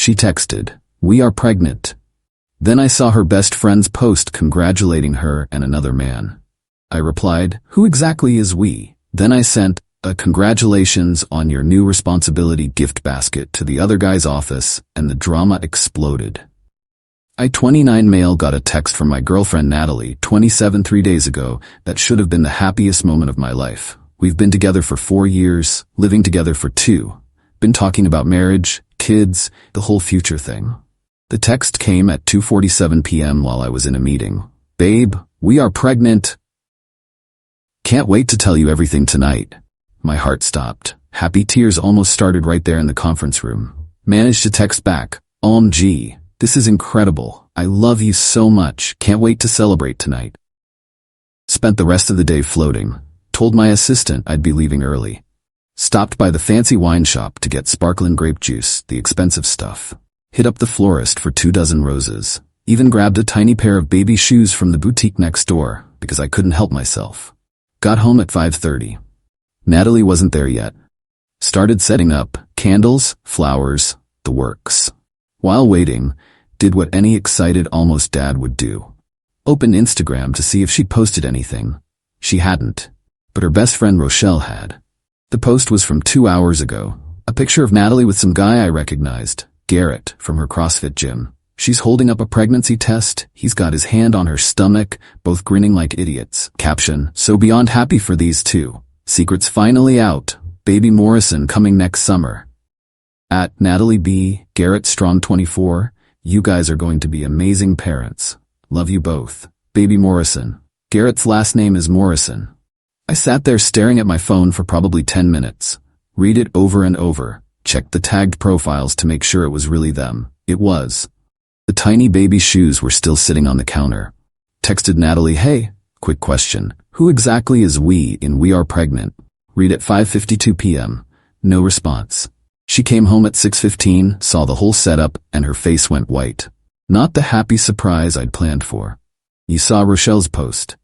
She texted, "We are pregnant." Then I saw her best friend's post congratulating her and another man. I replied, "Who exactly is we?" Then I sent a "congratulations on your new responsibility" gift basket to the other guy's office, and the drama exploded. I, 29 male, got a text from my girlfriend Natalie, 27, 3 days ago that should have been the happiest moment of my life. We've been together for 4 years, living together for 2. Been talking about marriage, kids, the whole future thing. The text came at 2:47 p.m. while I was in a meeting. "Babe, we are pregnant. Can't wait to tell you everything tonight." My heart stopped. Happy tears almost started right there in the conference room. Managed to text back, "OMG, this is incredible. I love you so much. Can't wait to celebrate tonight." Spent the rest of the day floating. Told my assistant I'd be leaving early. Stopped by the fancy wine shop to get sparkling grape juice, the expensive stuff. Hit up the florist for 24 roses. Even grabbed a tiny pair of baby shoes from the boutique next door, because I couldn't help myself. Got home at 5:30. Natalie wasn't there yet. Started setting up, candles, flowers, the works. While waiting, did what any excited almost dad would do. Opened Instagram to see if she'd posted anything. She hadn't, but her best friend Rochelle had. The post was from 2 hours ago. A picture of Natalie with some guy I recognized, Garrett, from her CrossFit gym. She's holding up a pregnancy test. He's got his hand on her stomach, both grinning like idiots. Caption, "So beyond happy for these two. Secret's finally out. Baby Morrison coming next summer." At Natalie B. Garrett Strong 24, "You guys are going to be amazing parents. Love you both. Baby Morrison." Garrett's last name is Morrison. I sat there staring at my phone for probably 10 minutes. Read it over and over. Checked the tagged profiles to make sure it was really them. It was. The tiny baby shoes were still sitting on the counter. Texted Natalie, "Hey, quick question. Who exactly is we in We Are Pregnant?" Read at 5:52 p.m. No response. She came home at 6:15, saw the whole setup, and her face went white. Not the happy surprise I'd planned for. "You saw Rochelle's post?"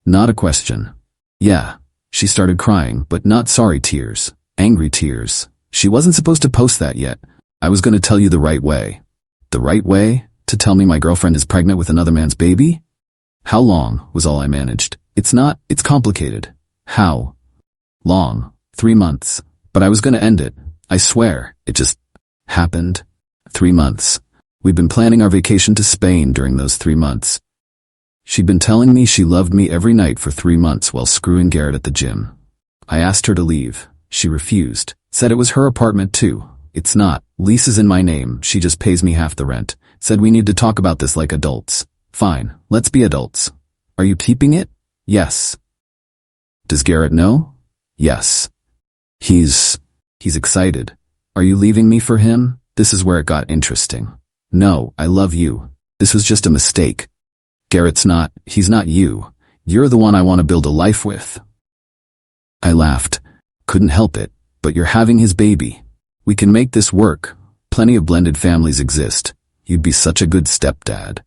Not a question. "Yeah." She started crying, but not sorry tears. Angry tears. She wasn't supposed to post that yet. I was going to tell you the right way. The right way? To tell me my girlfriend is pregnant with another man's baby? How long, was all I managed. It's complicated. How long? 3 months. But I was going to end it. I swear, it just happened. 3 months. We'd been planning our vacation to Spain during those 3 months. She'd been telling me she loved me every night for 3 months while screwing Garrett at the gym. I asked her to leave. She refused. Said it was her apartment too. It's not. Lease is in my name. She just pays me half the rent. Said we need to talk about this like adults. Fine, let's be adults. Are you keeping it? Yes. Does Garrett know? Yes. He's excited. Are you leaving me for him? This is where it got interesting. No, I love you. This was just a mistake. Garrett's not, he's not you. You're the one I want to build a life with. I laughed. Couldn't help it. But you're having his baby. We can make this work. Plenty of blended families exist. You'd be such a good stepdad.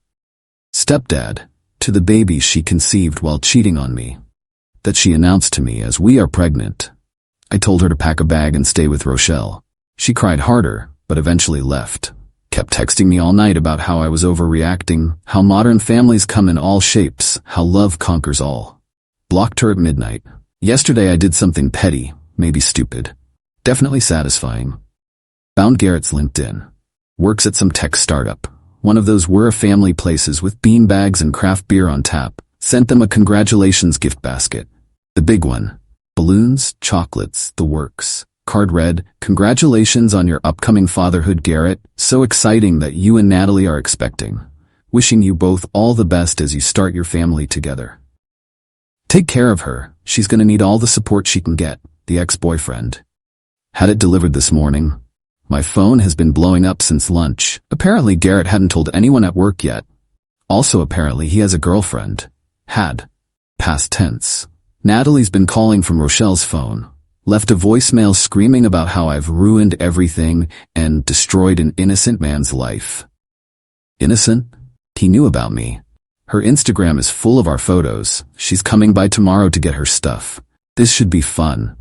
Stepdad? To the baby she conceived while cheating on me. That she announced to me as we are pregnant. I told her to pack a bag and stay with Rochelle. She cried harder, but eventually left. Kept texting me all night about how I was overreacting, how modern families come in all shapes, how love conquers all. Blocked her at midnight. Yesterday I did something petty, maybe stupid. Definitely satisfying. Found Garrett's LinkedIn. Works at some tech startup. One of those we're a family places with bean bags and craft beer on tap. Sent them a congratulations gift basket. The big one. Balloons, chocolates, the works. Card read, "Congratulations on your upcoming fatherhood, Garrett. So exciting that you and Natalie are expecting. Wishing you both all the best as you start your family together. Take care of her. She's going to need all the support she can get." The ex-boyfriend. Had it delivered this morning. My phone has been blowing up since lunch. Apparently Garrett hadn't told anyone at work yet. Also apparently he has a girlfriend. Had. Past tense. Natalie's been calling from Rochelle's phone. Left a voicemail screaming about how I've ruined everything and destroyed an innocent man's life. Innocent? He knew about me. Her Instagram is full of our photos. She's coming by tomorrow to get her stuff. This should be fun.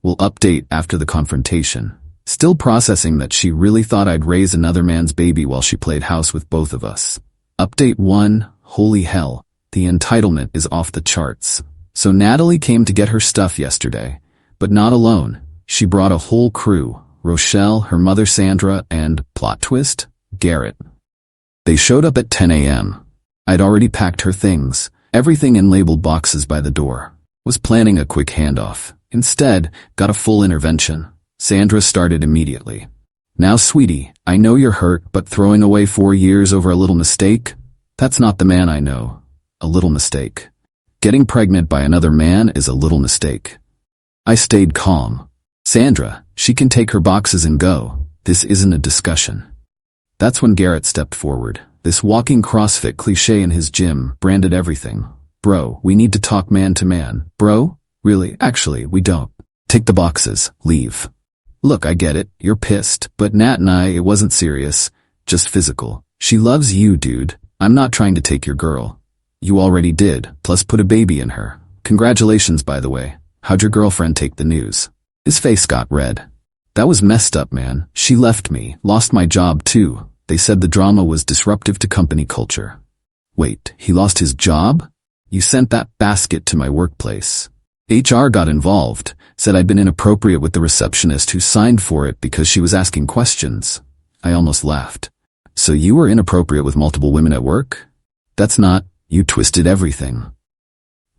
We'll update after the confrontation. Still processing that she really thought I'd raise another man's baby while she played house with both of us. Update 1, holy hell, the entitlement is off the charts. So Natalie came to get her stuff yesterday, but not alone. She brought a whole crew, Rochelle, her mother Sandra, and, plot twist, Garrett. They showed up at 10 a.m. I'd already packed her things, everything in labeled boxes by the door. Was planning a quick handoff. Instead, got a full intervention. Sandra started immediately. Now, sweetie, I know you're hurt, but throwing away 4 years over a little mistake? That's not the man I know. A little mistake. Getting pregnant by another man is a little mistake. I stayed calm. Sandra, she can take her boxes and go. This isn't a discussion. That's when Garrett stepped forward. This walking CrossFit cliché in his gym branded everything. Bro, we need to talk man to man. Bro? Really? Actually, we don't. Take the boxes. Leave. Look, I get it. You're pissed. But Nat and I, it wasn't serious. Just physical. She loves you, dude. I'm not trying to take your girl. You already did, plus put a baby in her. Congratulations, by the way. How'd your girlfriend take the news? His face got red. That was messed up, man. She left me, lost my job too. They said the drama was disruptive to company culture. Wait, he lost his job? You sent that basket to my workplace. HR got involved, said I'd been inappropriate with the receptionist who signed for it because she was asking questions. I almost laughed. So you were inappropriate with multiple women at work? That's not, you twisted everything.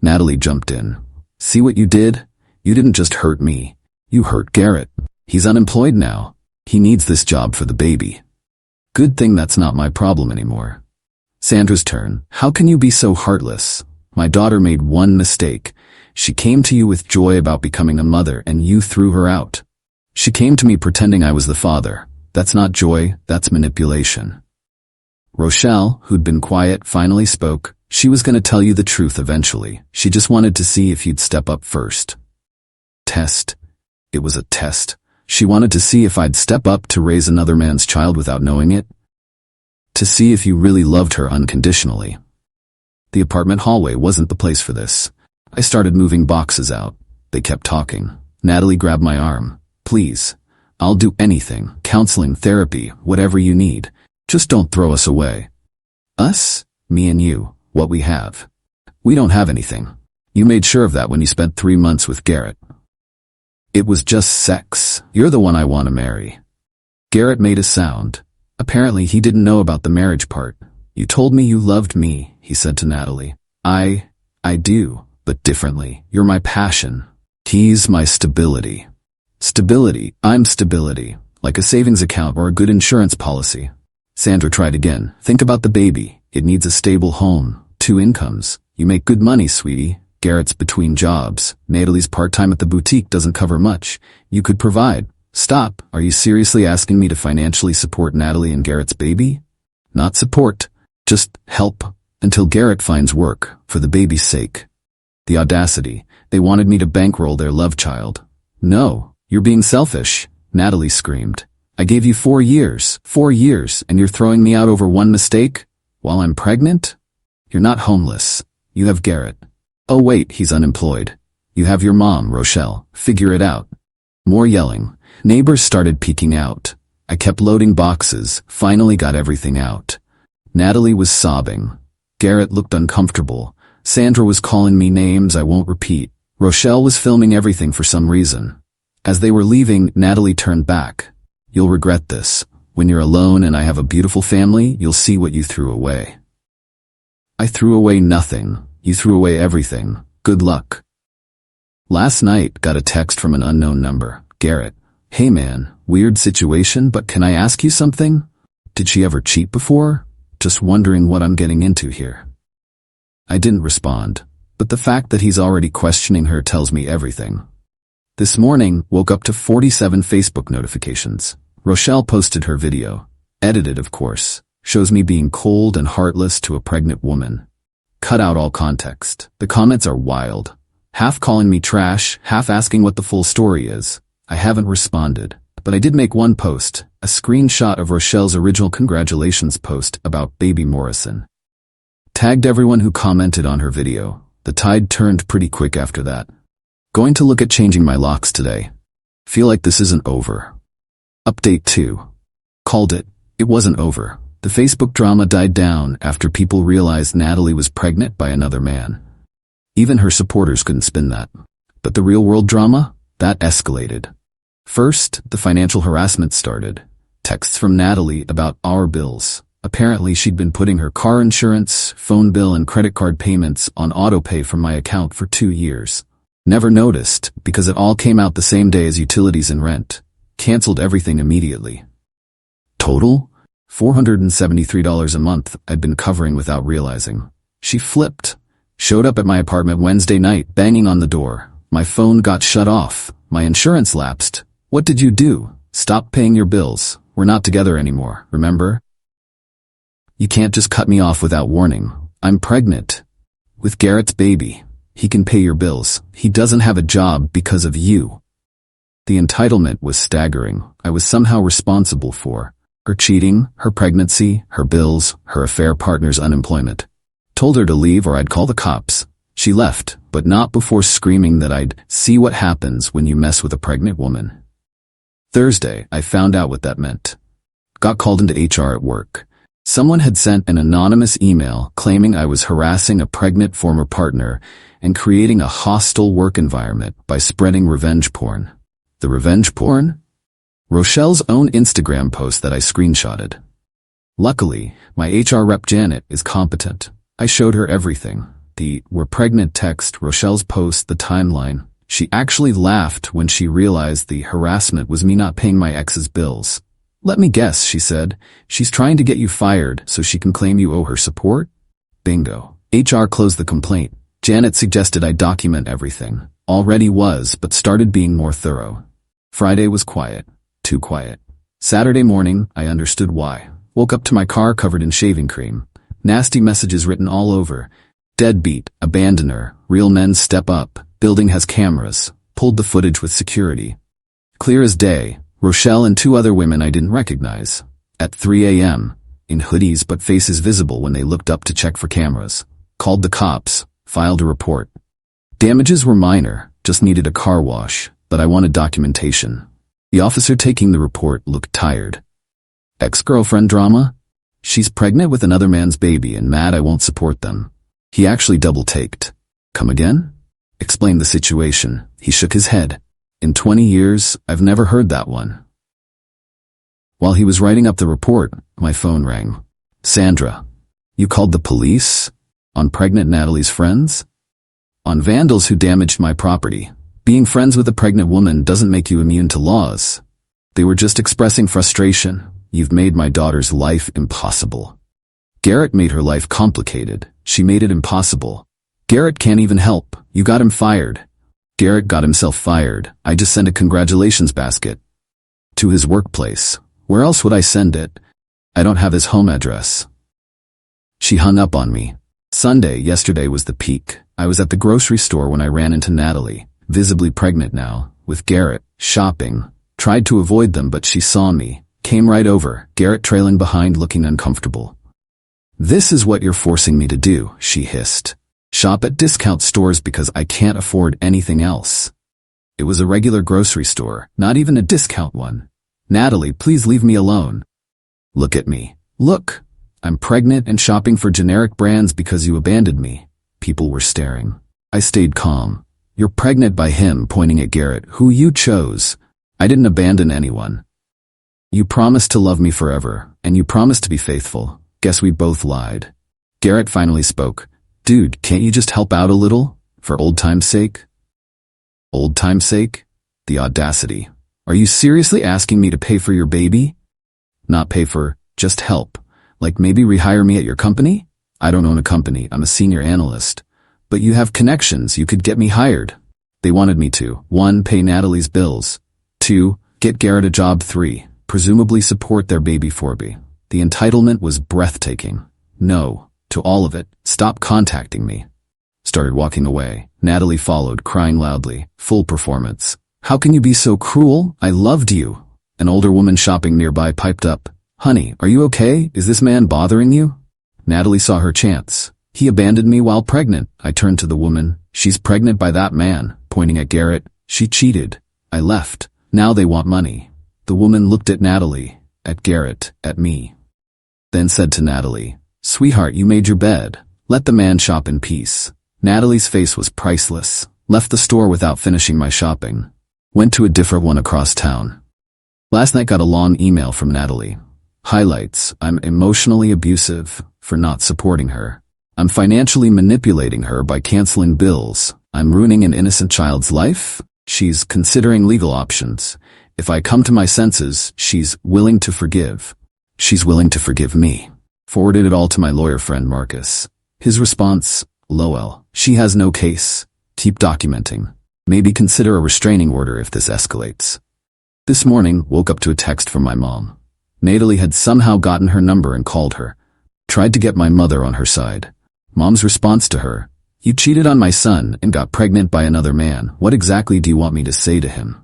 Natalie jumped in. See what you did? You didn't just hurt me. You hurt Garrett. He's unemployed now. He needs this job for the baby. Good thing that's not my problem anymore. Sandra's turn. How can you be so heartless? My daughter made one mistake. She came to you with joy about becoming a mother and you threw her out. She came to me pretending I was the father. That's not joy, that's manipulation. Rochelle, who'd been quiet, finally spoke. She was going to tell you the truth eventually. She just wanted to see if you'd step up first. Test. It was a test. She wanted to see if I'd step up to raise another man's child without knowing it. To see if you really loved her unconditionally. The apartment hallway wasn't the place for this. I started moving boxes out. They kept talking. Natalie grabbed my arm. Please. I'll do anything. Counseling, therapy, whatever you need. Just don't throw us away. Us? Me and you. What we have. We don't have anything. You made sure of that when you spent 3 months with Garrett. It was just sex. You're the one I want to marry. Garrett made a sound. Apparently he didn't know about the marriage part. You told me you loved me, he said to Natalie. I do, but differently. You're my passion. He's my stability. Stability. I'm stability. Like a savings account or a good insurance policy. Sandra tried again. Think about the baby. It needs a stable home. 2 incomes. You make good money, sweetie. Garrett's between jobs. Natalie's part-time at the boutique doesn't cover much. You could provide. Stop. Are you seriously asking me to financially support Natalie and Garrett's baby? Not support. Just help. Until Garrett finds work, for the baby's sake. The audacity. They wanted me to bankroll their love child. No, you're being selfish, Natalie screamed. I gave you 4 years, 4 years, and you're throwing me out over one mistake? While I'm pregnant? You're not homeless. You have Garrett. Oh wait, he's unemployed. You have your mom, Rochelle. Figure it out. More yelling. Neighbors started peeking out. I kept loading boxes, finally got everything out. Natalie was sobbing. Garrett looked uncomfortable. Sandra was calling me names I won't repeat. Rochelle was filming everything for some reason. As they were leaving, Natalie turned back. You'll regret this. When you're alone and I have a beautiful family, you'll see what you threw away. I threw away nothing. You threw away everything. Good luck. Last night, got a text from an unknown number. Garrett. Hey man, weird situation, but can I ask you something? Did she ever cheat before? Just wondering what I'm getting into here. I didn't respond, but the fact that he's already questioning her tells me everything. This morning, woke up to 47 Facebook notifications. Rochelle posted her video. Edited, of course. Shows me being cold and heartless to a pregnant woman. Cut out all context. The comments are wild. Half calling me trash, half asking what the full story is. I haven't responded, but I did make one post, a screenshot of Rochelle's original congratulations post about baby Morrison. Tagged everyone who commented on her video. The tide turned pretty quick after that. Going to look at changing my locks today. Feel like this isn't over. Update 2. Called it. It wasn't over. The Facebook drama died down after people realized Natalie was pregnant by another man. Even her supporters couldn't spin that. But the real-world drama? That escalated. First, the financial harassment started. Texts from Natalie about our bills. Apparently, she'd been putting her car insurance, phone bill, and credit card payments on autopay from my account for 2 years. Never noticed, because it all came out the same day as utilities and rent. Canceled everything immediately. Total? $473 a month I'd been covering without realizing. She flipped. Showed up at my apartment Wednesday night, banging on the door. My phone got shut off. My insurance lapsed. What did you do? Stop paying your bills. We're not together anymore, remember? You can't just cut me off without warning. I'm pregnant. With Garrett's baby. He can pay your bills. He doesn't have a job because of you. The entitlement was staggering. I was somehow responsible for her cheating, her pregnancy, her bills, her affair partner's unemployment. Told her to leave or I'd call the cops. She left, but not before screaming that I'd see what happens when you mess with a pregnant woman. Thursday, I found out what that meant. Got called into HR at work. Someone had sent an anonymous email claiming I was harassing a pregnant former partner and creating a hostile work environment by spreading revenge porn. The revenge porn? Rochelle's own Instagram post that I screenshotted. Luckily, my HR rep Janet is competent. I showed her everything. The "we're pregnant" text, Rochelle's post, the timeline. She actually laughed when she realized the harassment was me not paying my ex's bills. Let me guess, she said. She's trying to get you fired so she can claim you owe her support? Bingo. HR closed the complaint. Janet suggested I document everything. Already was, but started being more thorough. Friday was quiet. Too quiet. Saturday morning, I understood why. Woke up to my car covered in shaving cream. Nasty messages written all over. Deadbeat, abandoner, real men step up, building has cameras, pulled the footage with security. Clear as day, Rochelle and 2 other women I didn't recognize. At 3 a.m., in hoodies but faces visible when they looked up to check for cameras. Called the cops, filed a report. Damages were minor, just needed a car wash, but I wanted documentation. The officer taking the report looked tired. Ex-girlfriend drama? She's pregnant with another man's baby and mad I won't support them. He actually double-taked. Come again? Explained the situation. He shook his head. In 20 years, I've never heard that one. While he was writing up the report, my phone rang. Sandra, you called the police? On pregnant Natalie's friends? On vandals who damaged my property. Being friends with a pregnant woman doesn't make you immune to laws. They were just expressing frustration. You've made my daughter's life impossible. Garrett made her life complicated. She made it impossible. Garrett can't even help. You got him fired. Garrett got himself fired. I just sent a congratulations basket. To his workplace. Where else would I send it? I don't have his home address. She hung up on me. Sunday, yesterday, was the peak. I was at the grocery store when I ran into Natalie, visibly pregnant now, with Garrett, shopping. Tried to avoid them but she saw me. Came right over, Garrett trailing behind looking uncomfortable. This is what you're forcing me to do, she hissed. Shop at discount stores because I can't afford anything else. It was a regular grocery store, not even a discount one. Natalie, please leave me alone. Look at me. Look. I'm pregnant and shopping for generic brands because you abandoned me. People were staring. I stayed calm. You're pregnant by him, pointing at Garrett, who you chose. I didn't abandon anyone. You promised to love me forever, and you promised to be faithful. Guess we both lied. Garrett finally spoke. Dude, can't you just help out a little? For old time's sake? Old time's sake? The audacity. Are you seriously asking me to pay for your baby? Not pay for, just help. Like maybe rehire me at your company? I don't own a company, I'm a senior analyst. But you have connections, you could get me hired. They wanted me to, 1, pay Natalie's bills. 2, get Garrett a job. 3, presumably support their baby 4B. The entitlement was breathtaking. No. To all of it, stop contacting me. Started walking away. Natalie followed, crying loudly. Full performance. How can you be so cruel? I loved you. An older woman shopping nearby piped up. Honey, are you okay? Is this man bothering you? Natalie saw her chance. He abandoned me while pregnant. I turned to the woman. She's pregnant by that man, pointing at Garrett. She cheated. I left. Now they want money. The woman looked at Natalie, at Garrett, at me. Then said to Natalie, "Sweetheart, you made your bed. Let the man shop in peace." Natalie's face was priceless. Left the store without finishing my shopping. Went to a different one across town. Last night got a long email from Natalie. Highlights: I'm emotionally abusive for not supporting her. I'm financially manipulating her by canceling bills. I'm ruining an innocent child's life. She's considering legal options. If I come to my senses, she's willing to forgive. She's willing to forgive me. Forwarded it all to my lawyer friend Marcus. His response: "LOL. She has no case. Keep documenting. Maybe consider a restraining order if this escalates." This morning, woke up to a text from my mom. Natalie had somehow gotten her number and called her. Tried to get my mother on her side. Mom's response to her: "You cheated on my son and got pregnant by another man. What exactly do you want me to say to him?"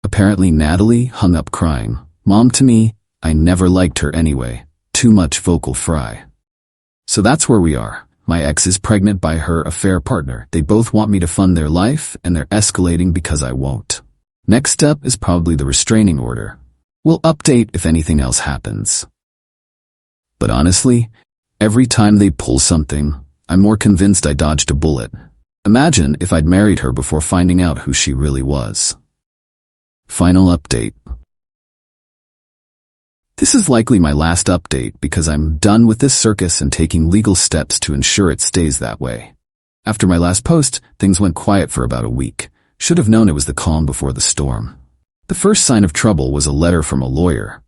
Apparently Natalie hung up crying. Mom to me: "I never liked her anyway. Too much vocal fry." So that's where we are. My ex is pregnant by her affair partner. They both want me to fund their life, and they're escalating because I won't. Next step is probably the restraining order. We'll update if anything else happens. But honestly, every time they pull something, I'm more convinced I dodged a bullet. Imagine if I'd married her before finding out who she really was. Final update. This is likely my last update because I'm done with this circus and taking legal steps to ensure it stays that way. After my last post, things went quiet for about a week. Should have known it was the calm before the storm. The first sign of trouble was a letter from a lawyer.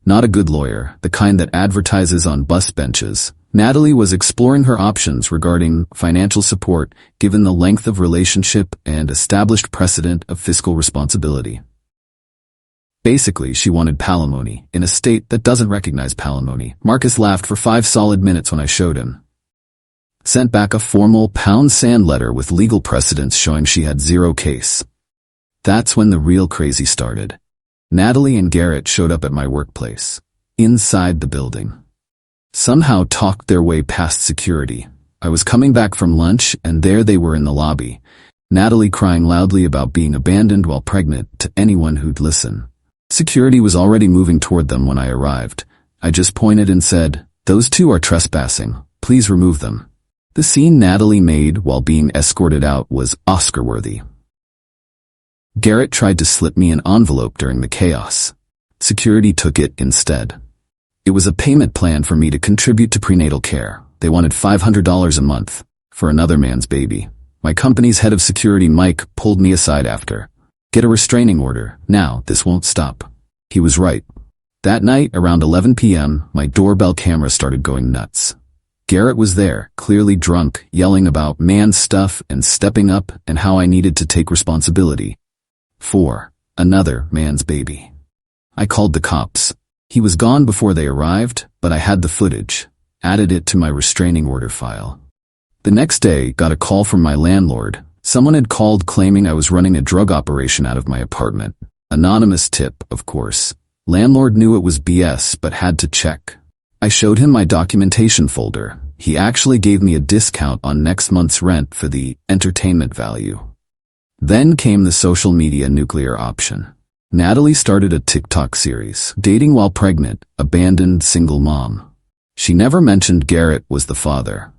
Not a good lawyer, the kind that advertises on bus benches. Natalie was exploring her options regarding financial support given the length of relationship and established precedent of fiscal responsibility. Basically, she wanted palimony in a state that doesn't recognize palimony. Marcus laughed for 5 solid minutes when I showed him. Sent back a formal pound sand letter with legal precedents showing she had zero case. That's when the real crazy started. Natalie and Garrett showed up at my workplace, inside the building. Somehow talked their way past security. I was coming back from lunch and there they were in the lobby. Natalie crying loudly about being abandoned while pregnant to anyone who'd listen. Security was already moving toward them when I arrived. I just pointed and said, "Those two are trespassing. Please remove them." The scene Natalie made while being escorted out was Oscar-worthy. Garrett tried to slip me an envelope during the chaos. Security took it instead. It was a payment plan for me to contribute to prenatal care. They wanted $500 a month for another man's baby. My company's head of security, Mike, pulled me aside after. "Get a restraining order. Now, this won't stop." He was right. That night, around 11 p.m., my doorbell camera started going nuts. Garrett was there, clearly drunk, yelling about man stuff and stepping up and how I needed to take responsibility for another man's baby. I called the cops. He was gone before they arrived, but I had the footage, added it to my restraining order file. The next day, got a call from my landlord. Someone had called claiming I was running a drug operation out of my apartment. Anonymous tip, of course. Landlord knew it was BS but had to check. I showed him my documentation folder. He actually gave me a discount on next month's rent for the entertainment value. Then came the social media nuclear option. Natalie started a TikTok series, dating while pregnant, abandoned single mom. She never mentioned Garrett was the father.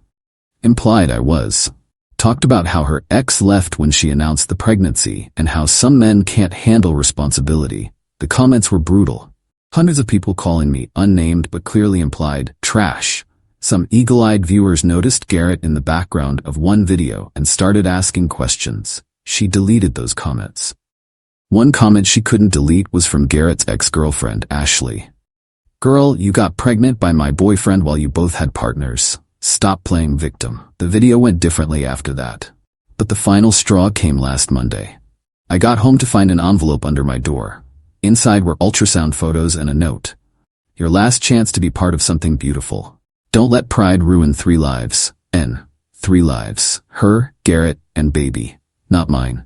Implied I was. Talked about how her ex left when she announced the pregnancy and how some men can't handle responsibility. The comments were brutal. Hundreds of people calling me unnamed but clearly implied trash. Some eagle-eyed viewers noticed Garrett in the background of one video and started asking questions. She deleted those comments. One comment she couldn't delete was from Garrett's ex-girlfriend, Ashley. "Girl, you got pregnant by my boyfriend while you both had partners. Stop playing victim." The video went differently after that. But the final straw came last Monday. I got home to find an envelope under my door. Inside were ultrasound photos and a note. "Your last chance to be part of something beautiful. Don't let pride ruin 3 lives. N. 3 lives. Her, Garrett, and baby. Not mine."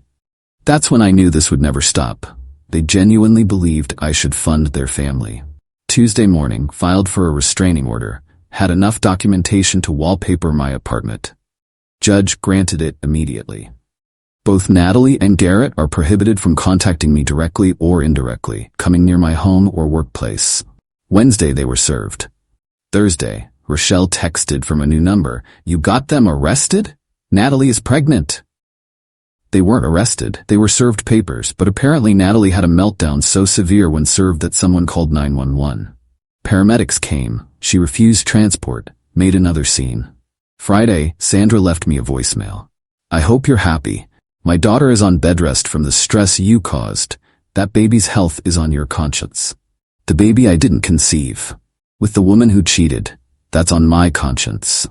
That's when I knew this would never stop. They genuinely believed I should fund their family. Tuesday morning, filed for a restraining order. Had enough documentation to wallpaper my apartment. Judge granted it immediately. Both Natalie and Garrett are prohibited from contacting me directly or indirectly, coming near my home or workplace. Wednesday they were served. Thursday, Rochelle texted from a new number. You got them arrested? Natalie is pregnant. They weren't arrested, they were served papers, but apparently Natalie had a meltdown so severe when served that someone called 911. Paramedics came, she refused transport, made another scene. Friday, Sandra left me a voicemail. I hope you're happy. My daughter is on bed rest from the stress you caused. That baby's health is on your conscience. The baby I didn't conceive. With the woman who cheated, that's on my conscience.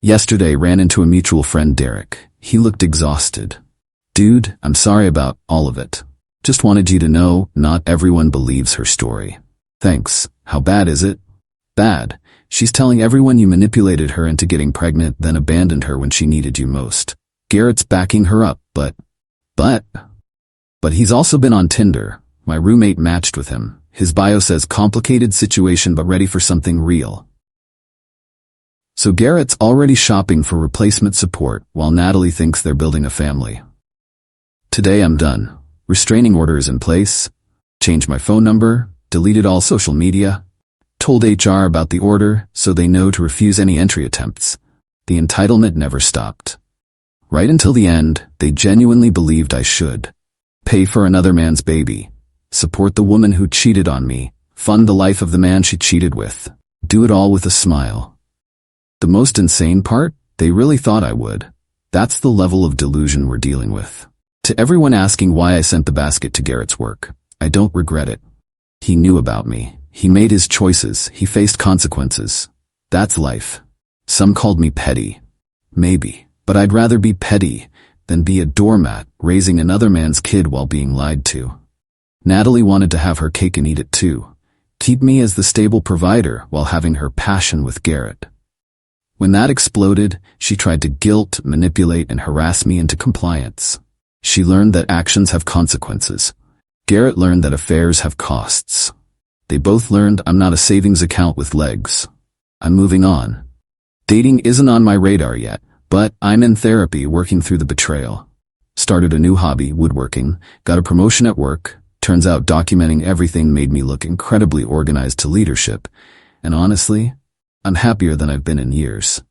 Yesterday ran into a mutual friend, Derek. He looked exhausted. Dude, I'm sorry about all of it. Just wanted you to know, not everyone believes her story. Thanks. How bad is it? Bad. She's telling everyone you manipulated her into getting pregnant, then abandoned her when she needed you most. Garrett's backing her up, but he's also been on Tinder. My roommate matched with him. His bio says complicated situation but ready for something real. So Garrett's already shopping for replacement support while Natalie thinks they're building a family. Today I'm done. Restraining order is in place. Changed my phone number, deleted all social media, told HR about the order so they know to refuse any entry attempts. The entitlement never stopped. Right until the end, they genuinely believed I should. Pay for another man's baby. Support the woman who cheated on me. Fund the life of the man she cheated with. Do it all with a smile. The most insane part? They really thought I would. That's the level of delusion we're dealing with. To everyone asking why I sent the basket to Garrett's work, I don't regret it. He knew about me. He made his choices. He faced consequences. That's life. Some called me petty. Maybe. But I'd rather be petty than be a doormat raising another man's kid while being lied to. Natalie wanted to have her cake and eat it too. Keep me as the stable provider while having her passion with Garrett. When that exploded, she tried to guilt, manipulate, and harass me into compliance. She learned that actions have consequences. Garrett learned that affairs have costs. They both learned I'm not a savings account with legs. I'm moving on. Dating isn't on my radar yet. But I'm in therapy working through the betrayal. Started a new hobby, woodworking, got a promotion at work. Turns out documenting everything made me look incredibly organized to leadership. And honestly, I'm happier than I've been in years.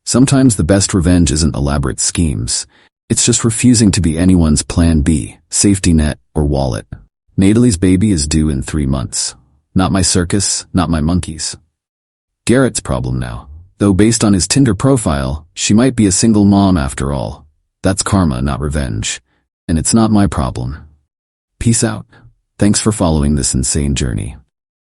Sometimes the best revenge isn't elaborate schemes. It's just refusing to be anyone's plan B, safety net, or wallet. Natalie's baby is due in 3 months. Not my circus, not my monkeys. Garrett's problem now. Though based on his Tinder profile, she might be a single mom after all. That's karma, not revenge. And it's not my problem. Peace out. Thanks for following this insane journey.